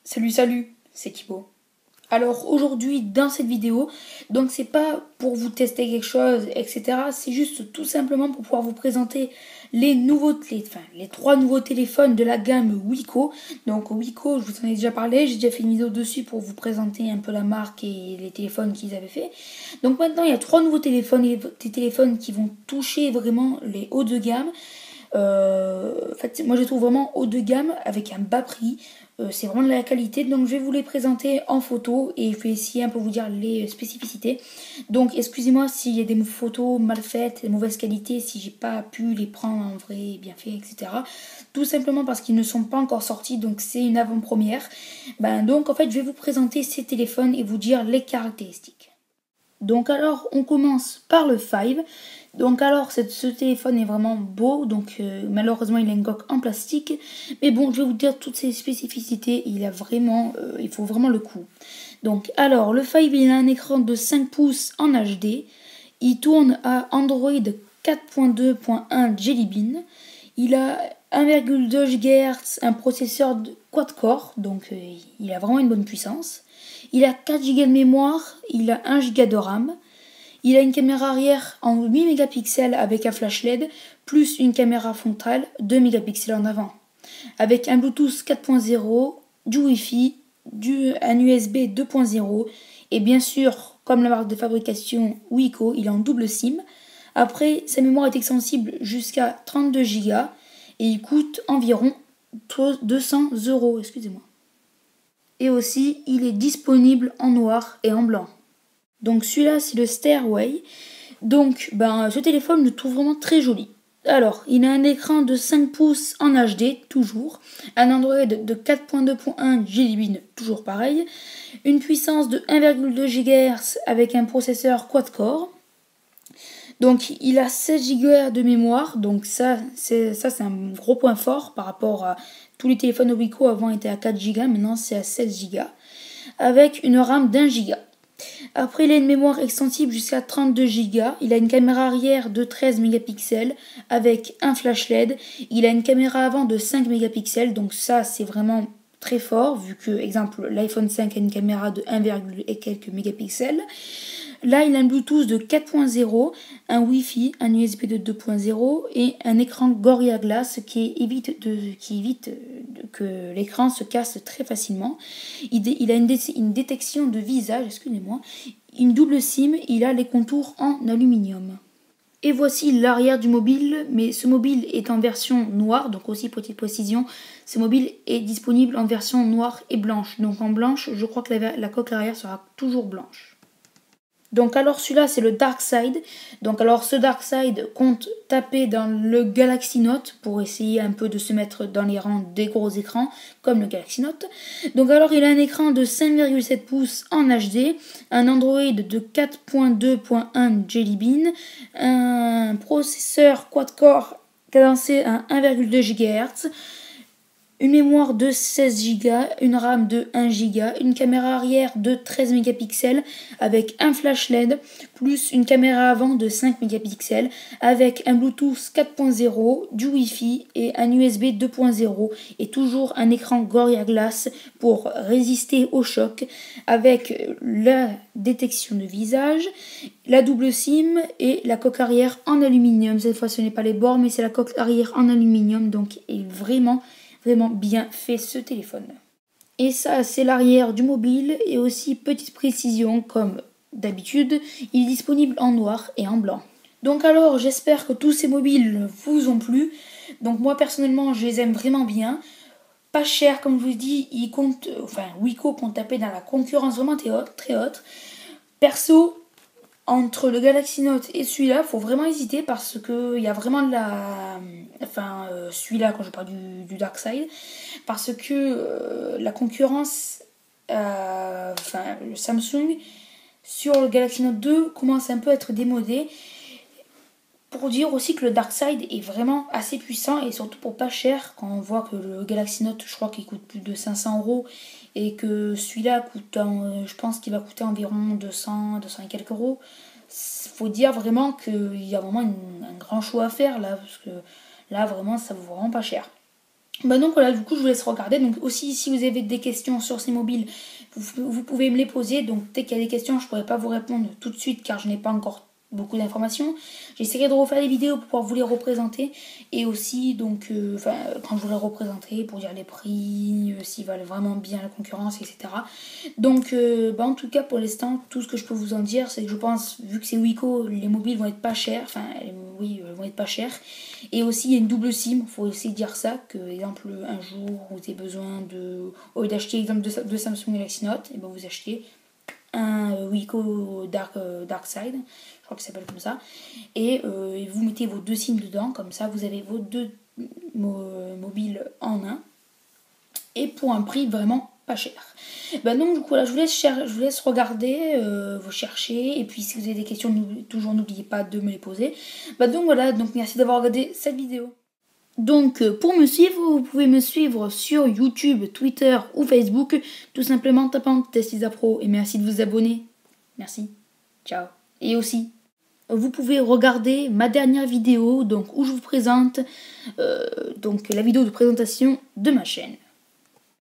Salut, c'est Thibaut. Alors aujourd'hui dans cette vidéo, donc c'est pas pour vous tester quelque chose, etc. C'est juste tout simplement pour pouvoir vous présenter les trois nouveaux téléphones de la gamme Wiko. Donc Wiko, je vous en ai déjà parlé, j'ai déjà fait une vidéo dessus pour vous présenter un peu la marque et les téléphones qu'ils avaient fait. Donc maintenant il y a trois nouveaux téléphones, des téléphones qui vont toucher vraiment les hauts de gamme. En fait, moi je les trouve vraiment haut de gamme avec un bas prix. C'est vraiment de la qualité, donc je vais vous les présenter en photo et je vais essayer un peu vous dire les spécificités. Donc excusez-moi s'il y a des photos mal faites, de mauvaise qualité, si j'ai pas pu les prendre en vrai, bien fait, etc. Tout simplement parce qu'ils ne sont pas encore sortis, donc c'est une avant-première. Donc en fait je vais vous présenter ces téléphones et vous dire les caractéristiques. Donc alors on commence par le 5. Donc alors ce téléphone est vraiment beau, donc malheureusement il a une coque en plastique, mais bon je vais vous dire toutes ses spécificités, il faut vraiment le coup. Donc alors le 5 il a un écran de 5 pouces en HD, il tourne à Android 4.2.1 Jelly Bean, il a 1,2 GHz, un processeur de quad-core, donc il a vraiment une bonne puissance. Il a 4 Go de mémoire, il a 1 Go de RAM. Il a une caméra arrière en 8 mégapixels avec un flash LED, plus une caméra frontale 2 mégapixels en avant. Avec un Bluetooth 4.0, du Wi-Fi, un USB 2.0 et bien sûr, comme la marque de fabrication Wiko, il est en double SIM. Après, sa mémoire est extensible jusqu'à 32 Go et il coûte environ 200 euros. Excusez-moi. Et aussi, il est disponible en noir et en blanc. Donc celui-là, c'est le Stairway. Donc, ce téléphone, je le trouve vraiment très joli. Alors, il a un écran de 5 pouces en HD, toujours. Un Android de 4.2.1 Jelly Bean, toujours pareil. Une puissance de 1,2 GHz avec un processeur quad-core. Donc, il a 16 Go de mémoire. Donc, ça c'est un gros point fort par rapport à tous les téléphones Wiko. Avant, étaient à 4 Go, maintenant, c'est à 16 Go. Avec une RAM d'1 Go. Après, il a une mémoire extensible jusqu'à 32 Go. Il a une caméra arrière de 13 mégapixels avec un flash LED. Il a une caméra avant de 5 mégapixels. Donc ça, c'est vraiment très fort vu que, exemple, l'iPhone 5 a une caméra de 1, et quelques mégapixels. Là, il a un Bluetooth de 4.0, un Wi-Fi, un USB de 2.0 et un écran Gorilla Glass qui évite que l'écran se casse très facilement. Il a une détection de visage, excusez-moi, une double SIM, il a les contours en aluminium. Et voici l'arrière du mobile, mais ce mobile est en version noire, donc aussi petite précision, ce mobile est disponible en version noire et blanche. Donc en blanche, je crois que la coque arrière sera toujours blanche. Donc alors celui-là c'est le Dark Side. Donc alors ce Dark Side compte taper dans le Galaxy Note pour essayer un peu de se mettre dans les rangs des gros écrans comme le Galaxy Note. Donc alors il a un écran de 5,7 pouces en HD, un Android de 4.2.1 Jelly Bean, un processeur quad-core cadencé à 1,2 GHz, une mémoire de 16 Go, une RAM de 1 Go, une caméra arrière de 13 mégapixels avec un flash LED, plus une caméra avant de 5 mégapixels avec un Bluetooth 4.0, du Wi-Fi et un USB 2.0 et toujours un écran Gorilla Glass pour résister au choc avec la détection de visage, la double SIM et la coque arrière en aluminium. Cette fois ce n'est pas les bords mais c'est la coque arrière en aluminium, donc est vraiment bien fait ce téléphone. Et ça, c'est l'arrière du mobile et aussi petite précision comme d'habitude, il est disponible en noir et en blanc. Donc alors, j'espère que tous ces mobiles vous ont plu. Donc moi personnellement, je les aime vraiment bien. Pas cher, comme je vous dis, Wiko compte taper dans la concurrence vraiment très haute. Perso, entre le Galaxy Note et celui-là, faut vraiment hésiter parce que il y a vraiment de la. Celui-là, quand je parle du Dark Side, parce que la concurrence, le Samsung, sur le Galaxy Note 2 commence un peu à être démodé. Pour dire aussi que le Dark Side est vraiment assez puissant et surtout pour pas cher, quand on voit que le Galaxy Note, je crois qu'il coûte plus de 500 euros et que celui-là je pense qu'il va coûter environ 200 et quelques euros. Faut dire vraiment qu'il y a vraiment un grand choix à faire là, parce que là vraiment ça vaut vraiment pas cher. Bah donc voilà, du coup je vous laisse regarder. Donc aussi si vous avez des questions sur ces mobiles, vous pouvez me les poser. Donc dès qu'il y a des questions, je ne pourrai pas vous répondre tout de suite car je n'ai pas encore beaucoup d'informations. J'essaierai de refaire des vidéos pour pouvoir vous les représenter. Et aussi donc quand je vous les représenterai pour dire les prix, s'ils valent vraiment bien la concurrence, etc. Donc en tout cas pour l'instant, tout ce que je peux vous en dire, c'est que je pense, vu que c'est Wiko, les mobiles vont être pas chers. Enfin oui, vont être pas chers. Et aussi il y a une double SIM, il faut aussi dire ça, que exemple un jour où vous avez besoin de, au lieu d'acheter exemple de Samsung Galaxy Note, et ben vous achetez un Wiko Dark Side, je crois que ça s'appelle comme ça, et vous mettez vos deux SIM dedans, comme ça vous avez vos deux mobiles en un, et pour un prix vraiment pas cher. Donc du coup là je vous laisse regarder, vous chercher, et puis si vous avez des questions, toujours n'oubliez pas de me les poser. Donc voilà, donc merci d'avoir regardé cette vidéo. Donc pour me suivre, vous pouvez me suivre sur YouTube, Twitter ou Facebook, tout simplement en tapant Test Pro, et merci de vous abonner. Merci. Ciao. Et aussi, vous pouvez regarder ma dernière vidéo donc où je vous présente donc la vidéo de présentation de ma chaîne.